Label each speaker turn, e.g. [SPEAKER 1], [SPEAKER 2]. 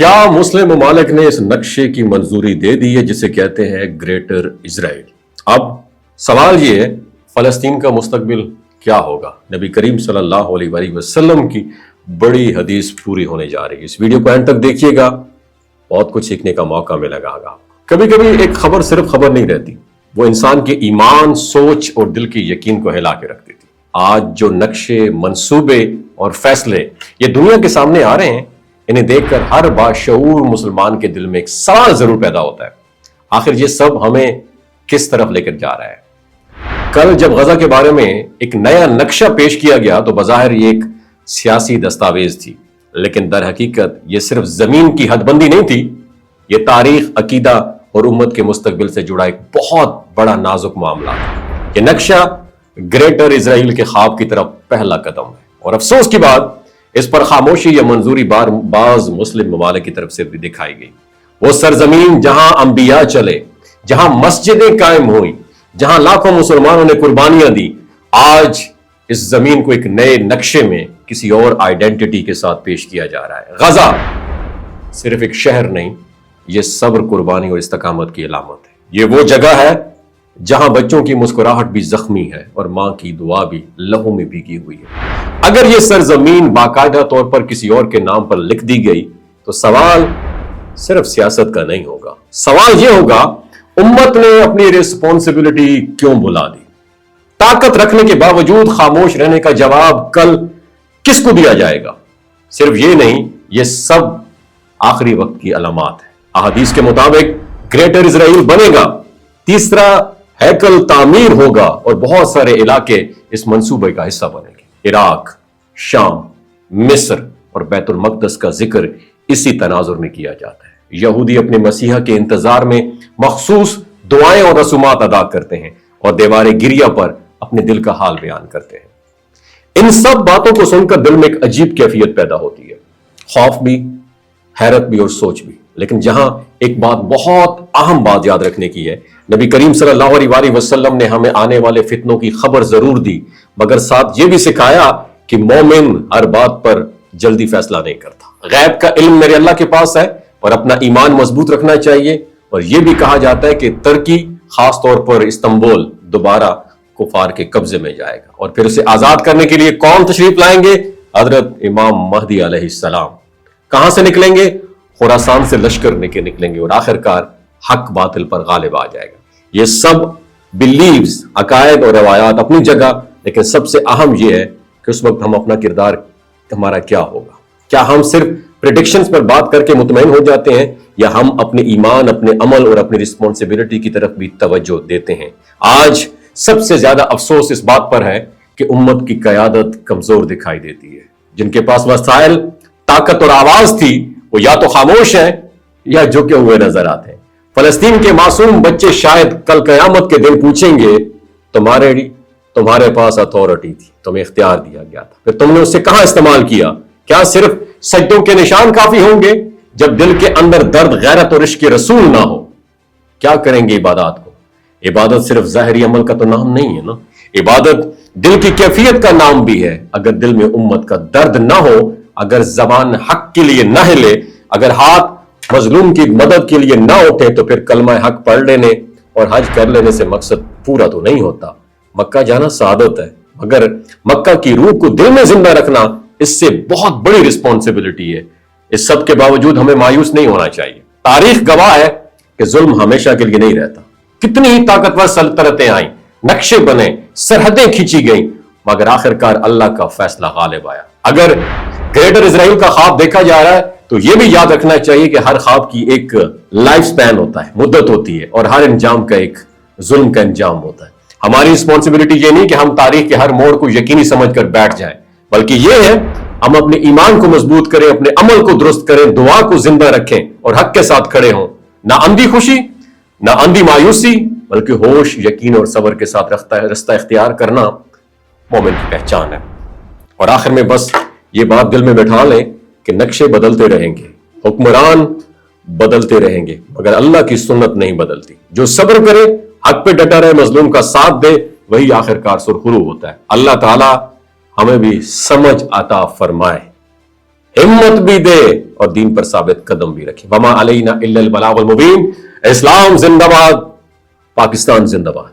[SPEAKER 1] کیا مسلم ممالک نے اس نقشے کی منظوری دے دی ہے جسے کہتے ہیں گریٹر اسرائیل؟ اب سوال یہ ہے فلسطین کا مستقبل کیا ہوگا؟ نبی کریم صلی اللہ علیہ وآلہ وسلم کی بڑی حدیث پوری ہونے جا رہی ہے۔ اس ویڈیو کو اینڈ تک دیکھیے گا، بہت کچھ سیکھنے کا موقع ملے گا۔ کبھی کبھی ایک خبر صرف خبر نہیں رہتی، وہ انسان کے ایمان، سوچ اور دل کے یقین کو ہلا کے رکھ دیتی۔ آج جو نقشے، منصوبے اور فیصلے یہ دنیا کے سامنے آ رہے ہیں، انہیں دیکھ کر ہر باشعور مسلمان کے دل میں ایک سوال ضرور پیدا ہوتا ہے، آخر یہ سب ہمیں کس طرف لے کر جا رہا ہے؟ کل جب غزہ کے بارے میں ایک نیا نقشہ پیش کیا گیا تو بظاہر یہ ایک سیاسی دستاویز تھی، لیکن در حقیقت یہ صرف زمین کی حد بندی نہیں تھی، یہ تاریخ، عقیدہ اور امت کے مستقبل سے جڑا ایک بہت بڑا نازک معاملہ ہے۔ یہ نقشہ گریٹر اسرائیل کے خواب کی طرف پہلا قدم ہے، اور افسوس کی بات اس پر خاموشی یا منظوری بعض مسلم ممالک کی طرف سے بھی دکھائی گئی۔ وہ سرزمین جہاں انبیاء چلے، جہاں مسجدیں قائم ہوئی، جہاں لاکھوں مسلمانوں نے قربانیاں دی، آج اس زمین کو ایک نئے نقشے میں کسی اور آئیڈینٹی کے ساتھ پیش کیا جا رہا ہے۔ غزہ صرف ایک شہر نہیں، یہ صبر، قربانی اور استقامت کی علامت ہے۔ یہ وہ جگہ ہے جہاں بچوں کی مسکراہٹ بھی زخمی ہے اور ماں کی دعا بھی لہو میں بھیگی ہوئی ہے۔ اگر یہ سرزمین باقاعدہ طور پر کسی اور کے نام پر لکھ دی گئی تو سوال صرف سیاست کا نہیں ہوگا، سوال یہ ہوگا امت نے اپنی ریسپانسبلٹی کیوں بھلا دی؟ طاقت رکھنے کے باوجود خاموش رہنے کا جواب کل کس کو دیا جائے گا؟ صرف یہ نہیں، یہ سب آخری وقت کی علامات ہیں۔ احادیث کے مطابق گریٹر اسرائیل بنے گا، تیسرا ہیکل تعمیر ہوگا اور بہت سارے علاقے اس منصوبے کا حصہ بنیں گے۔ عراق، شام، مصر اور بیت المقدس کا ذکر اسی تناظر میں کیا جاتا ہے۔ یہودی اپنے مسیحا کے انتظار میں مخصوص دعائیں اور رسومات ادا کرتے ہیں اور دیوار گریہ پر اپنے دل کا حال بیان کرتے ہیں۔ ان سب باتوں کو سن کر دل میں ایک عجیب کیفیت پیدا ہوتی ہے، خوف بھی، حیرت بھی اور سوچ بھی۔ لیکن جہاں ایک بات، بہت اہم بات یاد رکھنے کی ہے، نبی کریم صلی اللہ علیہ وآلہ وسلم نے ہمیں آنے والے فتنوں کی خبر ضرور دی، مگر ساتھ یہ بھی سکھایا کہ مومن ہر بات پر جلدی فیصلہ نہیں کرتا۔ غیب کا علم میرے اللہ کے پاس ہے اور اپنا ایمان مضبوط رکھنا چاہیے۔ اور یہ بھی کہا جاتا ہے کہ ترکی، خاص طور پر استنبول، دوبارہ کفار کے قبضے میں جائے گا، اور پھر اسے آزاد کرنے کے لیے کون تشریف لائیں گے؟ حضرت امام مہدی علیہ السلام۔ کہاں سے نکلیں گے؟ خراسان سے لشکر نکلیں گے، اور آخرکار حق باطل پر غالب آ جائے گا۔ یہ سب بلیوز، عقائد اور روایات اپنی جگہ، لیکن سب سے اہم یہ ہے کہ اس وقت ہم اپنا کردار ہمارا کیا ہوگا؟ کیا ہم صرف پریڈکشنز پر بات کر کے مطمئن ہو جاتے ہیں، یا ہم اپنے ایمان، اپنے عمل اور اپنی رسپانسبلٹی کی طرف بھی توجہ دیتے ہیں؟ آج سب سے زیادہ افسوس اس بات پر ہے کہ امت کی قیادت کمزور دکھائی دیتی ہے۔ جن کے پاس وسائل، طاقت اور آواز تھی، وہ یا تو خاموش ہیں یا جھکے ہوئے نظر آتے ہیں۔ فلسطین کے معصوم بچے شاید کل قیامت کے دن پوچھیں گے، تمہارے پاس اتھارٹی تھی، تمہیں اختیار دیا گیا تھا، پھر تم نے اسے کہاں استعمال کیا؟ کیا صرف سجدوں کے نشان کافی ہوں گے جب دل کے اندر درد، غیرت اور عشق رسول نہ ہو؟ کیا کریں گے عبادات کو؟ عبادت صرف ظاہری عمل کا تو نام نہیں ہے نا، عبادت دل کی کیفیت کا نام بھی ہے۔ اگر دل میں امت کا درد نہ ہو، اگر زبان حق کے لیے نہ ہلے، اگر ہاتھ مظلوم کی مدد کے لیے نہ اٹھے، تو پھر کلمہ حق پڑھ لینے اور حج کر لینے سے مقصد پورا تو نہیں ہوتا۔ مکہ جانا سعادت ہے، مگر مکہ کی روح کو دل میں زندہ رکھنا اس سے بہت بڑی رسپانسبلٹی ہے۔ اس سب کے باوجود ہمیں مایوس نہیں ہونا چاہیے۔ تاریخ گواہ ہے کہ ظلم ہمیشہ کے لیے نہیں رہتا۔ کتنی ہی طاقتور سلطنتیں آئیں، نقشے بنے، سرحدیں کھینچی گئیں، مگر آخرکار اللہ کا فیصلہ غالب آیا۔ اگر گریٹر اسرائیل کا خواب دیکھا جا رہا ہے تو یہ بھی یاد رکھنا چاہیے کہ ہر خواب کی ایک لائف سپین ہوتا ہے، مدت ہوتی ہے، اور ہر انجام کا ایک ظلم کا انجام ہوتا ہے۔ ہماری رسپانسبلٹی یہ نہیں کہ ہم تاریخ کے ہر موڑ کو یقینی سمجھ کر بیٹھ جائیں، بلکہ یہ ہے ہم اپنے ایمان کو مضبوط کریں، اپنے عمل کو درست کریں، دعا کو زندہ رکھیں اور حق کے ساتھ کھڑے ہوں۔ نہ اندھی خوشی، نہ اندھی مایوسی، بلکہ ہوش، یقین اور صبر کے ساتھ رستہ اختیار کرنا مومن کی پہچان ہے۔ اور آخر میں بس یہ بات دل میں بٹھا لیں کہ نقشے بدلتے رہیں گے، حکمران بدلتے رہیں گے، مگر اللہ کی سنت نہیں بدلتی۔ جو صبر کرے، حق پہ ڈٹا رہے، مظلوم کا ساتھ دے، وہی آخرکار سرخرو ہوتا ہے۔ اللہ تعالی ہمیں بھی سمجھ عطا فرمائے۔ ہمت بھی دے اور دین پر ثابت قدم بھی رکھے. وما علینا الا البلاغ المبین. اسلام زندہ باد، پاکستان زندہ باد.